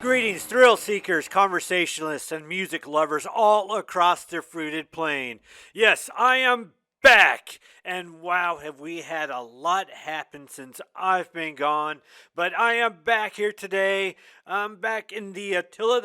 Greetings, thrill seekers, conversationalists, and music lovers all across the fruited plain. Yes, I am back, and wow, have we had a lot happen since I've been gone. But I am back here today. I'm back in the Attila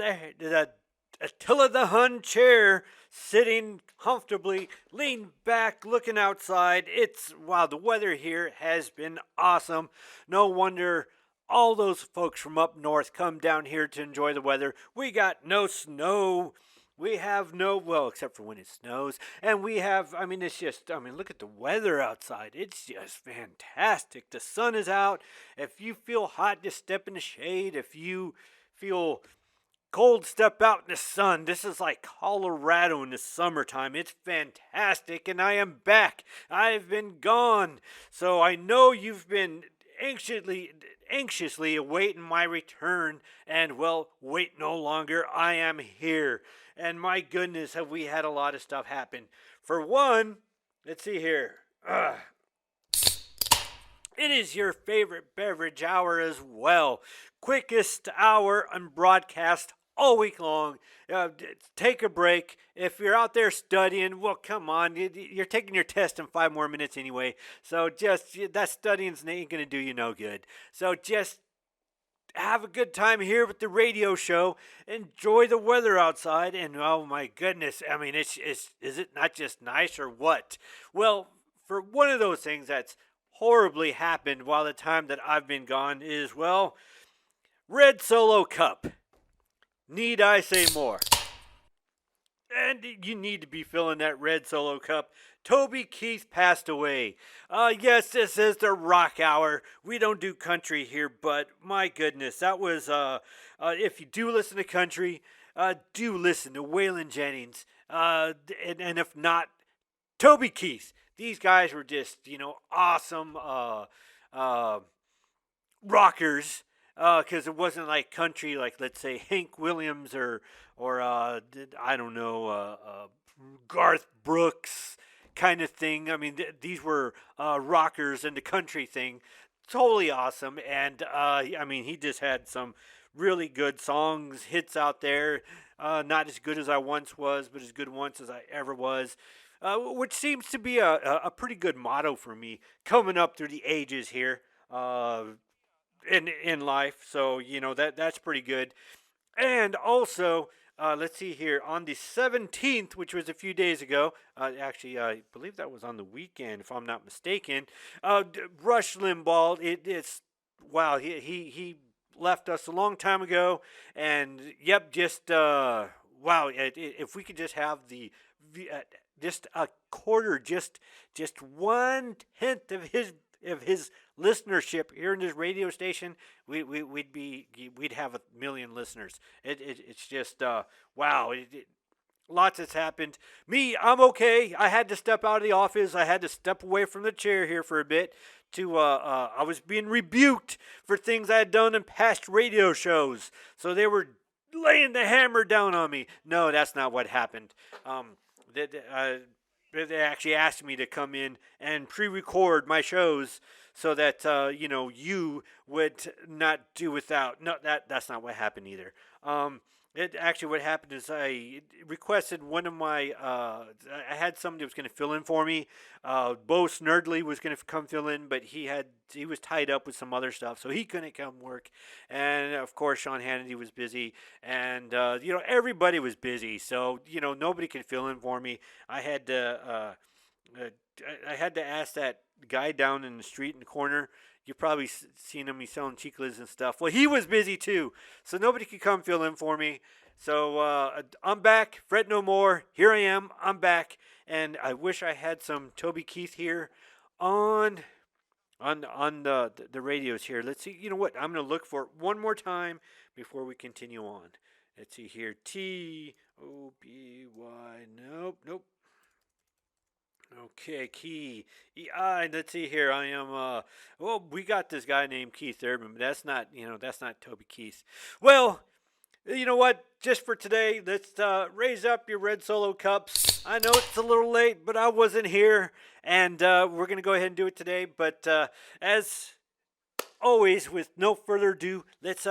the Hun chair, sitting comfortably, leaned back, looking outside. It's wow, the weather here has been awesome. No wonder all those folks from up north come down here to enjoy the weather. We got no snow. We have no, well, except for when it snows. And we have, it's just, look at the weather outside. It's just fantastic. The sun is out. If you feel hot, just step in the shade. If you feel cold, step out in the sun. This is like Colorado in the summertime. It's fantastic. And I am back. I've been gone. So I know you've been anxiously awaiting my return, and well, wait no longer. I am here. And my goodness, have we had a lot of stuff happen. For one, let's see here. It is your favorite beverage hour as well. Quickest hour on broadcast all week long. Take a break. If you're out there studying, well, come on. You're taking your test in 5 more minutes anyway. So just, that studying's ain't going to do you no good. So just have a good time here with the radio show. Enjoy the weather outside. And oh my goodness, is it not just nice or what? Well, for one of those things that's horribly happened while the time that I've been gone is, well, Red Solo Cup. Need I say more? And you need to be filling that Red Solo Cup. Toby Keith passed away. Yes, this is the rock hour. We don't do country here, but my goodness, that was, if you do listen to country, do listen to Waylon Jennings. And if not, Toby Keith. These guys were just, awesome rockers. Because it wasn't like country, like let's say Hank Williams or I don't know, Garth Brooks kind of thing. These were rockers and the country thing. Totally awesome, and he just had some really good songs, hits out there. Not as good as I once was, but as good once as I ever was. Which seems to be a pretty good motto for me coming up through the ages here. In life. So that's pretty good. And also, let's see here, on the 17th, which was a few days ago. Actually, I believe that was on the weekend, if I'm not mistaken. Rush Limbaugh. It's wow. He left us a long time ago, and yep, just wow. If we could just have just a quarter, just 1/10 of his listenership here in this radio station, we'd have 1,000,000 listeners. It's just wow. Lots has happened. Me, I'm okay. I had to step out of the office. I had to step away from the chair here for a bit. I was being rebuked for things I had done in past radio shows. So they were laying the hammer down on me. No, that's not what happened. They actually asked me to come in and pre-record my shows so that you would not do without. No, that's not what happened either. What happened is I requested one of my. I had somebody who was going to fill in for me. Bo Snerdley was going to come fill in, but he was tied up with some other stuff, so he couldn't come work. And of course, Sean Hannity was busy, and everybody was busy, so nobody could fill in for me. I had to. I had to ask that guy down in the street in the corner. You've probably seen him. He's selling chicles and stuff. Well, he was busy too, so nobody could come fill in for me. So I'm back. Fret no more. Here I am. I'm back, and I wish I had some Toby Keith here on the radios here. Let's see. You know what? I'm gonna look for it one more time before we continue on. Let's see here. Toby. Nope. Okay, Key. Let's see here. I am. We got this guy named Keith Urban, but that's not. That's not Toby Keith. Well, you know what? Just for today, let's raise up your Red Solo cups. I know it's a little late, but I wasn't here, and we're gonna go ahead and do it today. But as always, with no further ado, let's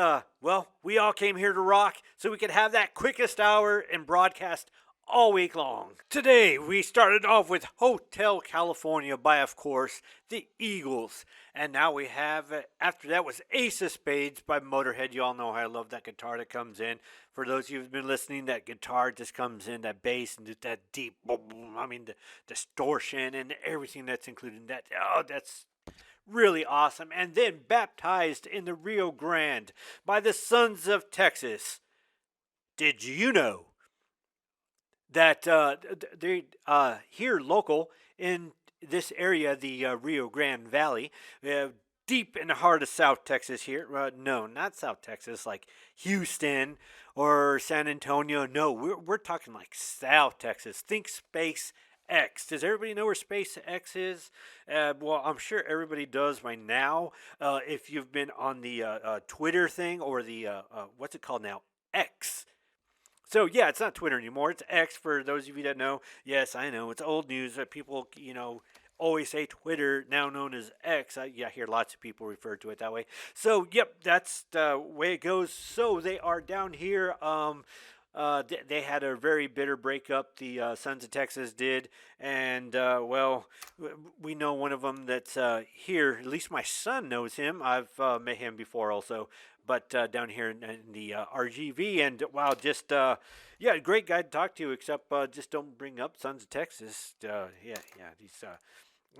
we all came here to rock, so we could have that quickest hour in broadcast all week long. Today, we started off with Hotel California by, of course, the Eagles. And now we have, after that was Ace of Spades by Motorhead. You all know how I love that guitar that comes in. For those of you who've been listening, that guitar just comes in, that bass, and that deep, boom, boom, the distortion and everything that's included in that. Oh, that's really awesome. And then Baptized in the Rio Grande by the Sons of Texas. Did you know that they here local in this area, the Rio Grande Valley, deep in the heart of South Texas here? No, not South Texas, like Houston or San Antonio. No, we're talking like South Texas. Think SpaceX. Does everybody know where SpaceX is? Well, I'm sure everybody does by now. If you've been on the Twitter thing or the, what's it called now? X. So, yeah, it's not Twitter anymore. It's X for those of you that know. Yes, I know. It's old news that people, always say Twitter, now known as X. I hear lots of people refer to it that way. So, yep, that's the way it goes. So, they are down here. They had a very bitter breakup. The Sons of Texas did. And, we know one of them that's here. At least my son knows him. I've met him before also. But down here in the RGV, and wow, just great guy to talk to. Except just don't bring up Sons of Texas. He's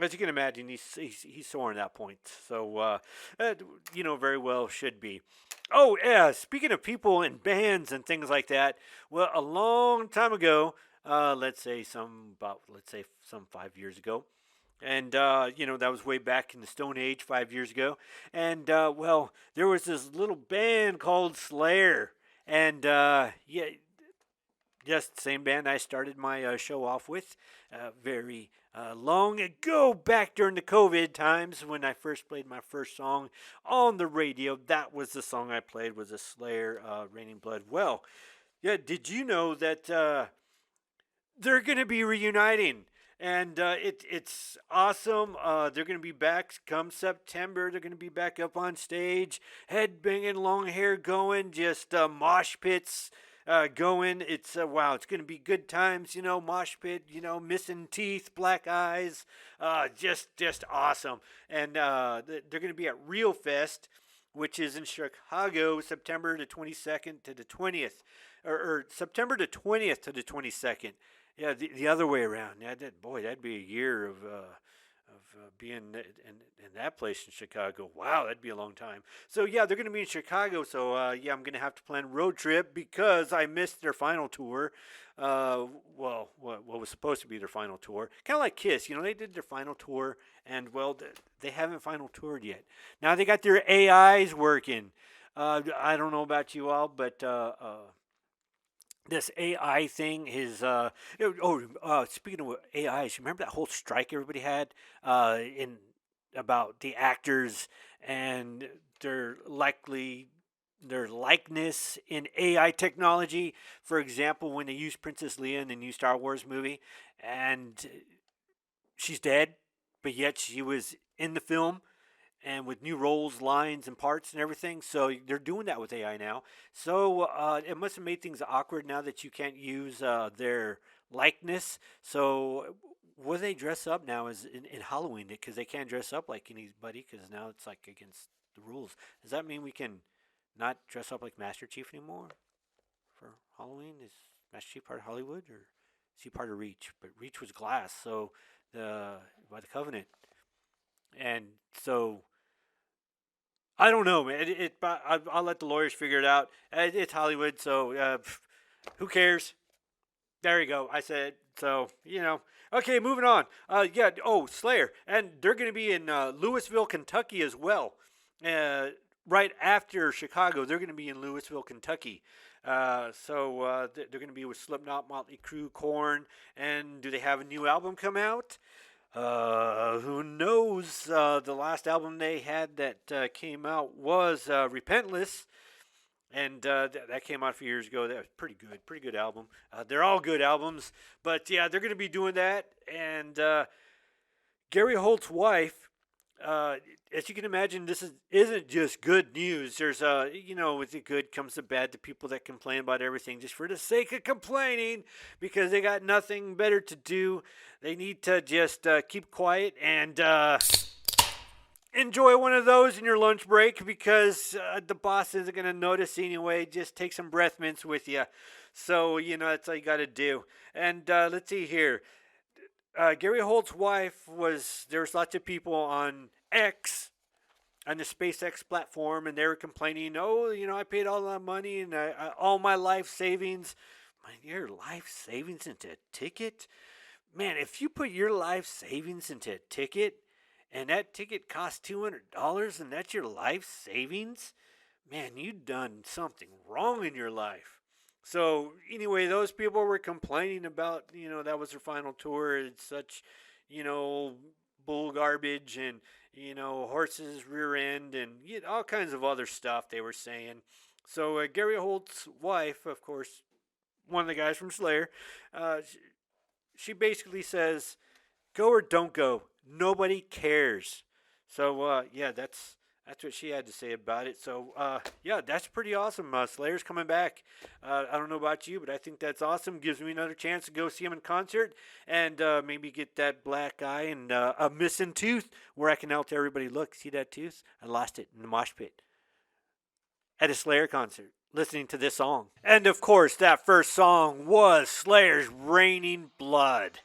as you can imagine, he's sore on that point. So very well should be. Oh yeah, speaking of people and bands and things like that. Well, a long time ago, let's say some 5 years ago. And, that was way back in the Stone Age 5 years ago. And, there was this little band called Slayer. And, just the same band I started my show off with very long ago, back during the COVID times when I first played my first song on the radio. That was the song I played, was a Slayer, Raining Blood. Well, yeah, did you know that they're going to be reuniting? And it's awesome. They're going to be back come September. They're going to be back up on stage, head banging, long hair going, just mosh pits going. It's wow. It's going to be good times. Mosh pit. Missing teeth, black eyes. Just awesome. And they're going to be at Real Fest, which is in Chicago, September the 22nd to the 20th, or September the 20th to the 22nd. Yeah, the other way around. Yeah, that'd be a year of being in that place in Chicago. Wow, that'd be a long time. So yeah, they're going to be in Chicago. So I'm going to have to plan a road trip because I missed their final tour. What was supposed to be their final tour? Kind of like Kiss. They did their final tour, and they haven't final toured yet. Now they got their AIs working. I don't know about you all, but this AI thing is speaking of AIs, remember that whole strike everybody had in about the actors and their likeness in AI technology. For example, when they used Princess Leia in the new Star Wars movie, and she's dead, but yet she was in the film and with new roles, lines, and parts and everything. So they're doing that with AI now. So it must have made things awkward now that you can't use their likeness. So will they dress up now as in Halloween? Because they can't dress up like anybody because now it's like against the rules. Does that mean we can not dress up like Master Chief anymore for Halloween? Is Master Chief part of Hollywood or is he part of Reach? But Reach was Glass, so by the Covenant. And so I don't know, man. I'll let the lawyers figure it out. It's Hollywood, so who cares? There you go. I said so. Okay, moving on. Slayer, and they're going to be in Louisville, Kentucky, as well. Right after Chicago, they're going to be in Louisville, Kentucky. So they're going to be with Slipknot, Motley Crue, Korn, and do they have a new album come out? Who knows? The last album they had that came out was Repentless, and that came out a few years ago. That was pretty good album. They're all good albums, but yeah, they're going to be doing that. And Gary Holt's wife, uh, as you can imagine, isn't just good news. There's with the good comes the bad. The people that complain about everything just for the sake of complaining because they got nothing better to do. They need to just keep quiet and enjoy one of those in your lunch break because the boss isn't going to notice anyway. Just take some breath mints with you. So, that's all you got to do. And let's see here. Gary Holt's wife there's lots of people on X, on the SpaceX platform, and they were complaining, oh, I paid all that money and all my life savings. Your life savings into a ticket? Man, if you put your life savings into a ticket and that ticket costs $200 and that's your life savings, man, you done something wrong in your life. So anyway, those people were complaining about, that was their final tour. It's such, bull garbage and, horses rear end and all kinds of other stuff they were saying. So Gary Holt's wife, of course, one of the guys from Slayer, she basically says, "Go or don't go. Nobody cares." So that's what she had to say about it. So, that's pretty awesome. Slayer's coming back. I don't know about you, but I think that's awesome. Gives me another chance to go see him in concert and maybe get that black eye and a missing tooth where I can now tell everybody, look, see that tooth? I lost it in the mosh pit at a Slayer concert listening to this song. And, of course, that first song was Slayer's Raining Blood.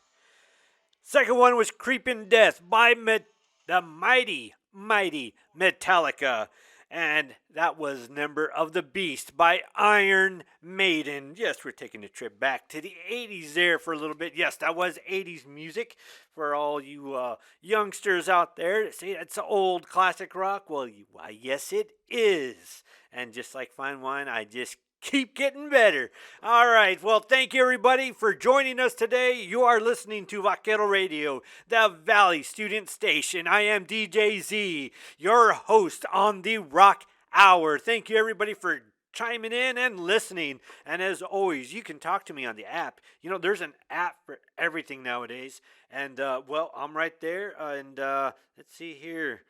Second one was Creeping Death by the mighty Metallica. And that was Number of the Beast by Iron Maiden. Yes, we're taking a trip back to the 80s there for a little bit. Yes, that was 80s music for all you youngsters out there that say it's old classic rock. Well, why, yes, it is. And just like fine wine, I just keep getting better. All right. Well, thank you, everybody, for joining us today. You are listening to Vaquero Radio, the Valley Student Station. I am DJ Z, your host on the Rock Hour. Thank you, everybody, for chiming in and listening. And as always, you can talk to me on the app. There's an app for everything nowadays. And, I'm right there. And let's see here.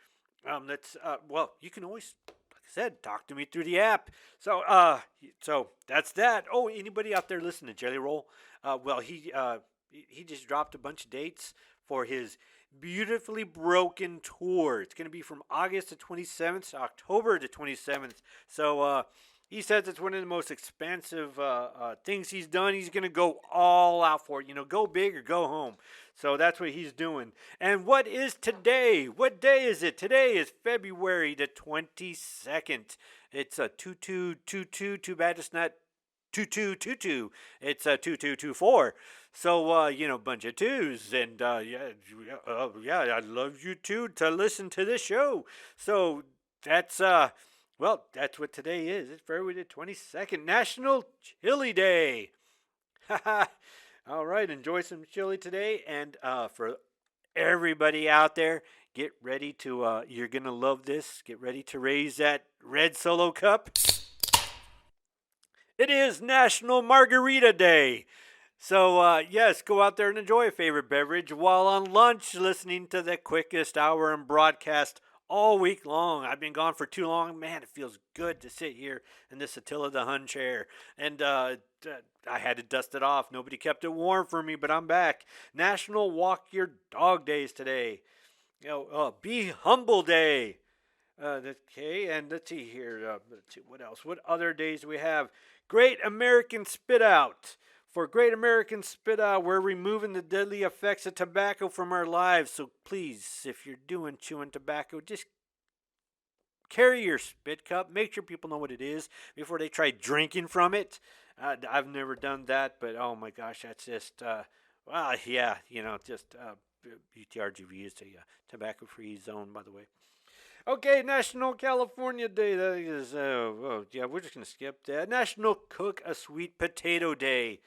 You can always, said, talk to me through the app. So that's that. Oh, anybody out there listening to Jelly Roll? He just dropped a bunch of dates for his Beautifully Broken tour. It's going to be from August the 27th to October the 27th. So he says it's one of the most expensive things he's done. He's going to go all out for it. Go big or go home. So that's what he's doing. And what is today? What day is it? Today is February the 22nd. It's a 2222. Too bad it's not 2222. It's a 2224. So, bunch of twos. And, I'd love you too to listen to this show. So that's, that's what today is. It's February the 22nd, National Chili Day. All right, enjoy some chili today. And for everybody out there, get ready to, you're going to love this. Get ready to raise that red Solo cup. It is National Margarita Day. So, yes, go out there and enjoy a favorite beverage while on lunch listening to the quickest hour in broadcast all week long. I've been gone for too long. Man, it feels good to sit here in this Attila the Hun chair. And I had to dust it off. Nobody kept it warm for me, but I'm back. National Walk Your Dog Days today. Be Humble Day. Okay, and let's see here. Let's see what else. What other days do we have? Great American Spit Out. For Great American Spit Out, we're removing the deadly effects of tobacco from our lives. So please, if you're chewing tobacco, just carry your spit cup. Make sure people know what it is before they try drinking from it. I've never done that, but oh my gosh, that's just, UTRGV is a tobacco-free zone, by the way. Okay, National California Day. That is, we're just going to skip that. National Cook a Sweet Potato Day.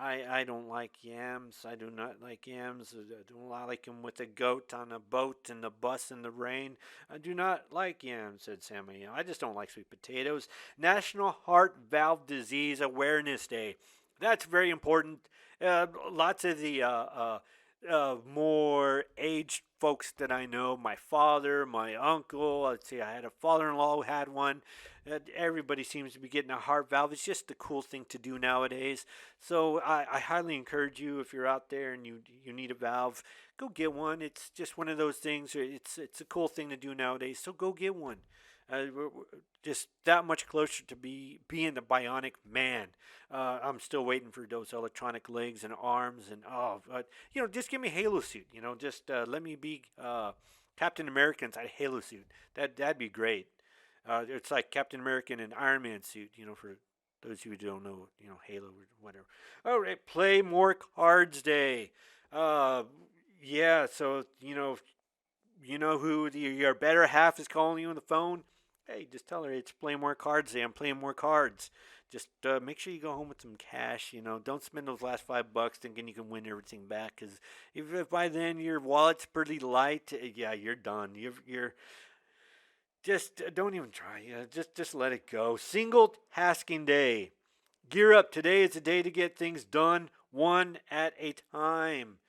I don't like yams. I do not like yams. I don't like them with a goat on a boat in the bus in the rain. I do not like yams, said Samuel. I just don't like sweet potatoes. National Heart Valve Disease Awareness Day. That's very important. Lots of the more aged folks that I know. My father, my uncle. Let's see, I had a father-in-law who had one. Everybody seems to be getting a heart valve. It's just a cool thing to do nowadays. So I highly encourage you, if you're out there and you need a valve, go get one. It's just one of those things. It's a cool thing to do nowadays. So go get one. We're just that much closer to being the bionic man. I'm still waiting for those electronic legs and arms and just give me a Halo suit. Just let me be Captain America inside a Halo suit. That'd be great. It's like Captain America in an Iron Man suit. For those who don't know, Halo or whatever. All right, play more cards day. Yeah, so who your better half is calling you on the phone. Hey, just tell her it's playing more cards day. I'm playing more cards. Just make sure you go home with some cash. Don't spend those last $5 thinking you can win everything back. Because if by then your wallet's pretty light, yeah, you're done. You're just don't even try. Just let it go. Single tasking day. Gear up. Today is the day to get things done one at a time.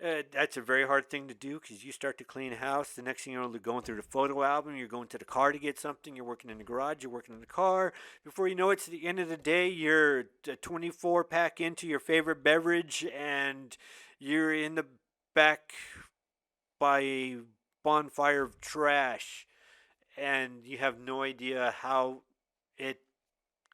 That's a very hard thing to do because you start to clean a house. The next thing you know, you're going through the photo album. You're going to the car to get something. You're working in the garage. You're working in the car. Before you know it, it's the end of the day. You're 24 pack into your favorite beverage, and you're in the back by a bonfire of trash, and you have no idea how it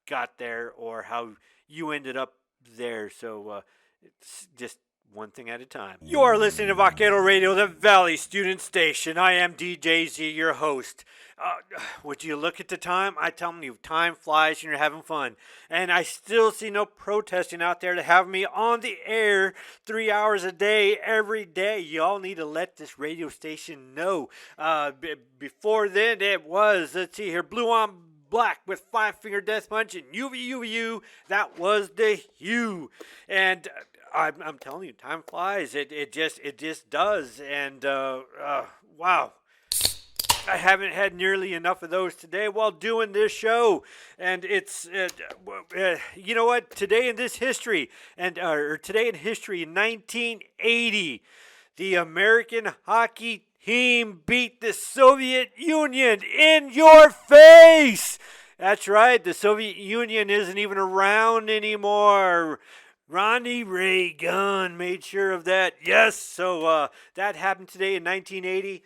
got there or how you ended up there. So it's just one thing at a time. You are listening to Vaquero Radio, the Valley Student Station. I am DJ Z, your host. Would you look at the time? I tell you, time flies and you're having fun. And I still see no protesting out there to have me on the air 3 hours a day, every day. Y'all need to let this radio station know. Before then, it was, let's see here, Blue on Black with Five Finger Death Punch and UVUVU. That was the hue. And I'm telling you, time flies. It just does. And wow, I haven't had nearly enough of those today while doing this show. And it's you know what? Today in this history, or today in history, in 1980, the American hockey team beat the Soviet Union in your face. That's right. The Soviet Union isn't even around anymore. Ronnie Reagan made sure of that. Yes, so that happened today in 1980.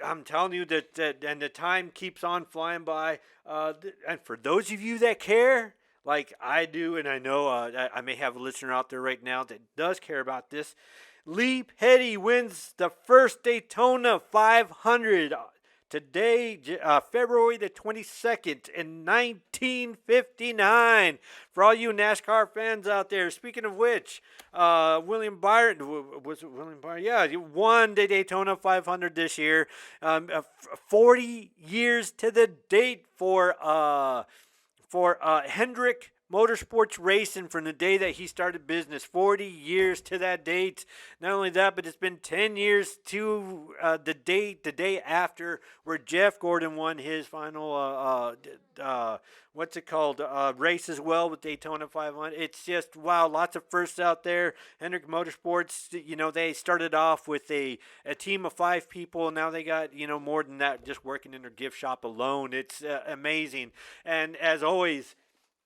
I'm telling you that and the time keeps on flying by. And for those of you that care, like I do, and I know I may have a listener out there right now that does care about this, Lee Petty wins the first Daytona 500 today, February the 22nd in 1959. For all you NASCAR fans out there, speaking of which, William Byron, was it William Byron? Yeah, he won the Daytona 500 this year. 40 years to the date for Hendrick Motorsports Racing from the day that he started business. 40 years to that date. Not only that, but it's been 10 years to the day after, where Jeff Gordon won his final race as well with Daytona 500. It's just, wow, lots of firsts out there. Hendrick Motorsports, they started off with a team of 5 people. Now they got, more than that, just working in their gift shop alone. It's amazing. And as always,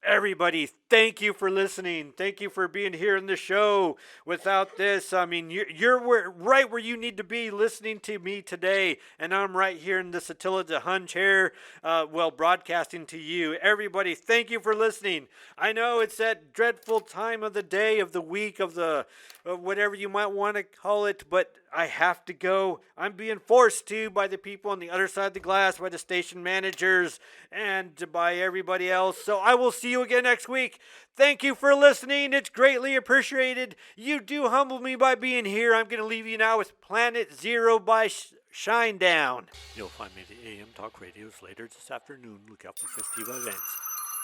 everybody, thank you for listening. Thank you for being here in the show. Without this, I mean, you're right where you need to be listening to me today. And I'm right here in the Attila the Hun chair, broadcasting to you. Everybody, thank you for listening. I know it's that dreadful time of the day, of the week, of the whatever you might want to call it, but I have to go. I'm being forced to by the people on the other side of the glass, by the station managers, and by everybody else. So I will see you again next week. Thank you for listening. It's greatly appreciated. You do humble me by being here. I'm going to leave you now with Planet Zero by Shinedown. You'll find me at the AM Talk Radios later this afternoon. Look out for festive events.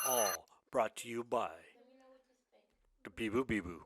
All brought to you by the Bibu Bibu.